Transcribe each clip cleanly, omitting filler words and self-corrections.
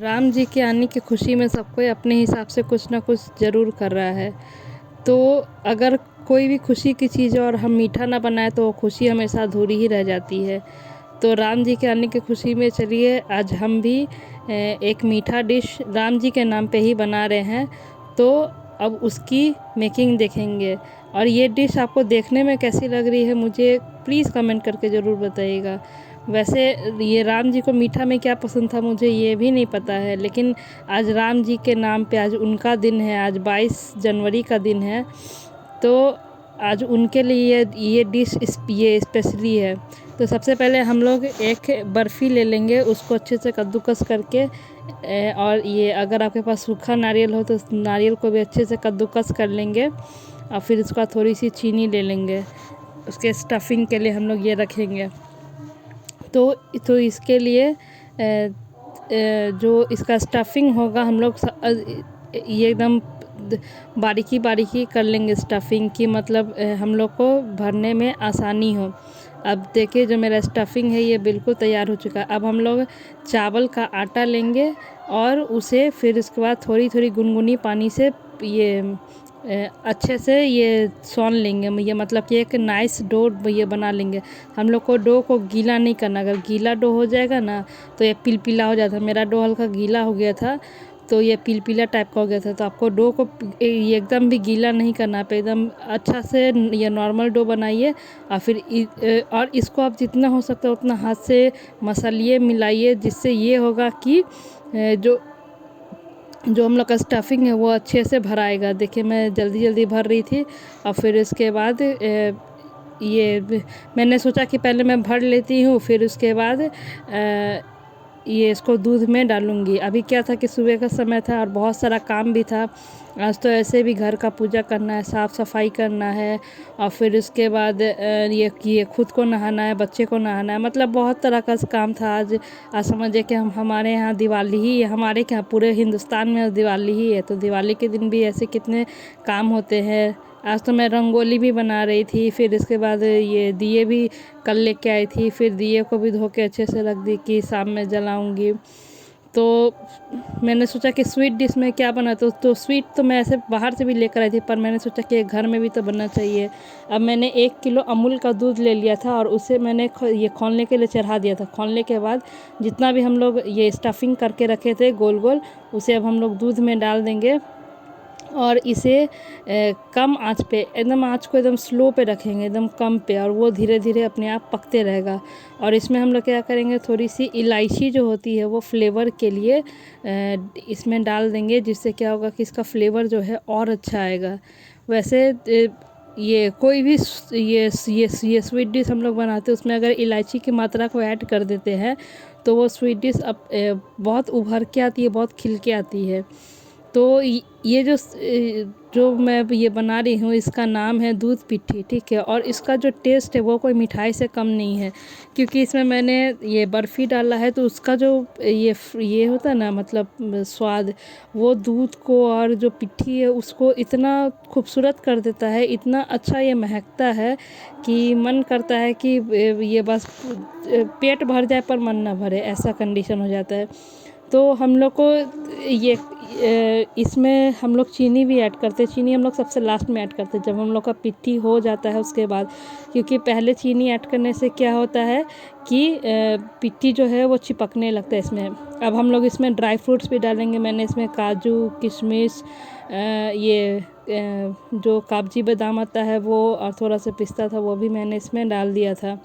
राम जी के आने की खुशी में सब कोई अपने हिसाब से कुछ ना कुछ ज़रूर कर रहा है। तो अगर कोई भी खुशी की चीज़ है और हम मीठा ना बनाएं तो वो खुशी हमेशा अधूरी ही रह जाती है। तो राम जी के आने की खुशी में चलिए आज हम भी एक मीठा डिश राम जी के नाम पे ही बना रहे हैं। तो अब उसकी मेकिंग देखेंगे और ये डिश आपको देखने में कैसी लग रही है मुझे प्लीज़ कमेंट करके ज़रूर बताइएगा। वैसे ये राम जी को मीठा में क्या पसंद था मुझे ये भी नहीं पता है, लेकिन आज राम जी के नाम पे आज उनका दिन है, आज 22 जनवरी का दिन है। तो आज उनके लिए ये डिश ये स्पेशली है। तो सबसे पहले हम लोग एक बर्फ़ी ले लेंगे, उसको अच्छे से कद्दूकस करके और ये अगर आपके पास सूखा नारियल हो तो नारियल को भी अच्छे से कद्दूकस कर लेंगे और फिर इसके बाद थोड़ी सी चीनी ले लेंगे। उसके स्टफिंग के लिए हम लोग ये रखेंगे। तो इसके लिए जो इसका स्टफिंग होगा हम लोग ये एकदम बारीकी बारीकी कर लेंगे स्टफिंग की, मतलब हम लोग को भरने में आसानी हो। अब देखिए जो मेरा स्टफिंग है ये बिल्कुल तैयार हो चुका है। अब हम लोग चावल का आटा लेंगे और उसे फिर इसके बाद थोड़ी थोड़ी गुनगुनी पानी से ये अच्छे से ये सौन लेंगे, ये मतलब कि एक नाइस डो ये बना लेंगे। हम लोग को डो को गीला नहीं करना, अगर गीला डो हो जाएगा ना तो ये पिलपिला हो जाता है। मेरा डो हल्का गीला हो गया था तो ये पिलपिला टाइप का हो गया था। तो आपको डो को ये एकदम भी गीला नहीं करना, आप एकदम अच्छा से ये नॉर्मल डो बनाइए और फिर और इसको आप जितना हो सकता है उतना हाथ से मसलिए मिलाइए, जिससे ये होगा कि जो जो हम लोग का स्टफिंग है वो अच्छे से भराएगा। देखिए मैं जल्दी जल्दी भर रही थी और फिर उसके बाद ये मैंने सोचा कि पहले मैं भर लेती हूँ, फिर उसके बाद ये इसको दूध में डालूँगी। अभी क्या था कि सुबह का समय था और बहुत सारा काम भी था। आज तो ऐसे भी घर का पूजा करना है, साफ़ सफाई करना है और फिर उसके बाद ये खुद को नहाना है, बच्चे को नहाना है, मतलब बहुत तरह का काम था आज। आज समझिए कि हमारे यहाँ दिवाली ही है, हमारे यहाँ पूरे हिंदुस्तान में दिवाली ही है। तो दिवाली के दिन भी ऐसे कितने काम होते हैं। आज तो मैं रंगोली भी बना रही थी, फिर इसके बाद ये दिए भी कल लेके आई थी, फिर दिए को भी धो के अच्छे से रख दी कि शाम में जलाऊंगी। तो मैंने सोचा कि स्वीट डिश में क्या बना, तो स्वीट तो मैं ऐसे बाहर से भी लेकर आई थी, पर मैंने सोचा कि घर में भी तो बनना चाहिए। अब मैंने 1 किलो अमूल का दूध ले लिया था और उसे मैंने ये खोलने के लिए चढ़ा दिया था। खोलने के बाद जितना भी हम लोग ये स्टफिंग करके रखे थे गोल गोल, उसे अब हम लोग दूध में डाल देंगे और इसे कम आंच पे, एकदम आंच को एकदम स्लो पे रखेंगे, एकदम कम पे, और वो धीरे धीरे अपने आप पकते रहेगा। और इसमें हम लोग क्या करेंगे, थोड़ी सी इलायची जो होती है वो फ्लेवर के लिए इसमें डाल देंगे, जिससे क्या होगा कि इसका फ्लेवर जो है और अच्छा आएगा। वैसे ये कोई भी ये स्वीट डिश हम लोग बनाते हैं उसमें अगर इलायची की मात्रा को ऐड कर देते हैं तो वो स्वीट डिश अब बहुत उभर के आती है, बहुत खिल के आती है। तो ये जो मैं ये बना रही हूँ इसका नाम है दूध पिट्ठी, ठीक है। और इसका जो टेस्ट है वो कोई मिठाई से कम नहीं है, क्योंकि इसमें मैंने ये बर्फ़ी डाला है तो उसका जो ये होता है ना, मतलब स्वाद, वो दूध को और जो पिट्ठी है उसको इतना खूबसूरत कर देता है, इतना अच्छा ये महकता है कि मन करता है कि ये बस पेट भर जाए पर मन ना भरे, ऐसा कंडीशन हो जाता है। तो हम लोग को ये इसमें हम लोग चीनी भी ऐड करते हैं। चीनी हम लोग सबसे लास्ट में ऐड करते हैं जब हम लोग का पिट्ठी हो जाता है उसके बाद, क्योंकि पहले चीनी ऐड करने से क्या होता है कि पिट्ठी जो है वो चिपकने लगता है इसमें। अब हम लोग इसमें ड्राई फ्रूट्स भी डालेंगे। मैंने इसमें काजू, किशमिश, ये जो कागजी बादाम आता है वो, और थोड़ा सा पिस्ता था वो भी मैंने इसमें डाल दिया था।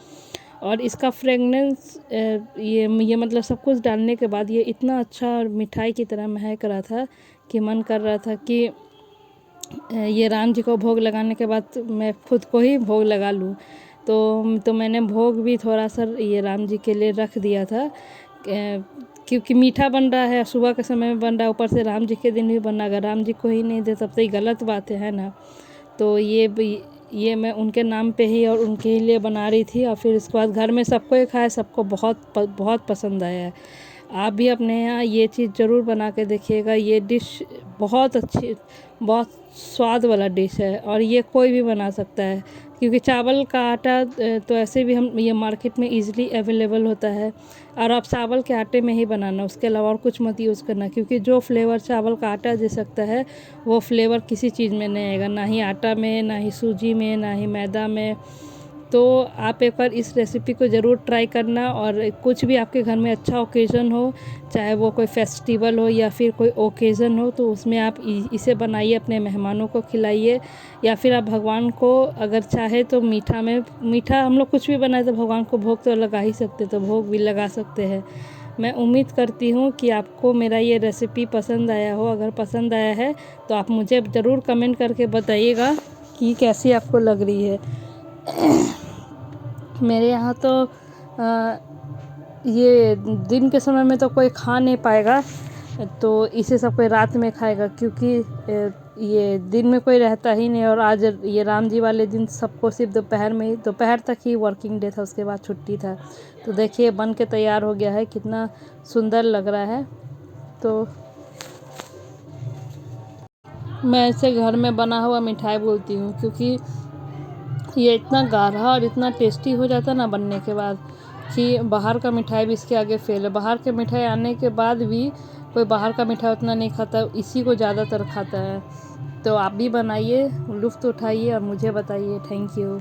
और इसका फ्रेगनेंस ये मतलब सब कुछ डालने के बाद ये इतना अच्छा और मिठाई की तरह महक रहा था कि मन कर रहा था कि ये राम जी को भोग लगाने के बाद मैं खुद को ही भोग लगा लूँ। तो मैंने भोग भी थोड़ा सा ये राम जी के लिए रख दिया था, क्योंकि मीठा बन रहा है, सुबह के समय में बन रहा है, ऊपर से राम जी के दिन भी बनना, अगर राम जी को ही नहीं दे तब तो ये गलत बात है ना। तो ये मैं उनके नाम पे ही और उनके ही लिए बना रही थी। और फिर इसके बाद घर में सबको ही खाया, सबको बहुत पसंद आया है। आप भी अपने यहाँ ये चीज़ ज़रूर बना के देखिएगा। ये डिश बहुत अच्छी, बहुत स्वाद वाला डिश है और ये कोई भी बना सकता है, क्योंकि चावल का आटा तो ऐसे भी हम ये मार्केट में ईज़िली अवेलेबल होता है, और आप चावल के आटे में ही बनाना, उसके अलावा और कुछ मत यूज़ करना, क्योंकि जो फ्लेवर चावल का आटा दे सकता है वो फ्लेवर किसी चीज़ में नहीं आएगा, ना ही आटा में, ना ही सूजी में, ना ही मैदा में। तो आप एक बार इस रेसिपी को ज़रूर ट्राई करना, और कुछ भी आपके घर में अच्छा ओकेज़न हो, चाहे वो कोई फेस्टिवल हो या फिर कोई ओकेज़न हो, तो उसमें आप इसे बनाइए, अपने मेहमानों को खिलाइए। या फिर आप भगवान को अगर चाहे तो मीठा हम लोग कुछ भी बनाए तो भगवान को भोग तो लगा ही सकते, तो भोग भी लगा सकते हैं। मैं उम्मीद करती हूँ कि आपको मेरा ये रेसिपी पसंद आया हो। अगर पसंद आया है तो आप मुझे ज़रूर कमेंट करके बताइएगा कि कैसी आपको लग रही है। मेरे यहाँ तो ये दिन के समय में तो कोई खा नहीं पाएगा, तो इसे सब कोई रात में खाएगा, क्योंकि ये दिन में कोई रहता ही नहीं, और आज ये राम जी वाले दिन सबको सिर्फ दोपहर तक ही वर्किंग डे था, उसके बाद छुट्टी था। तो देखिए बन के तैयार हो गया है, कितना सुंदर लग रहा है। तो मैं इसे घर में बना हुआ मिठाई बोलती हूँ, क्योंकि ये इतना गाढ़ा और इतना टेस्टी हो जाता है ना बनने के बाद, कि बाहर का मिठाई भी इसके आगे फेल है। बाहर के मिठाई आने के बाद भी कोई बाहर का मिठाई उतना नहीं खाता, इसी को ज़्यादातर खाता है। तो आप भी बनाइए, लुत्फ़ उठाइए और मुझे बताइए। Thank you.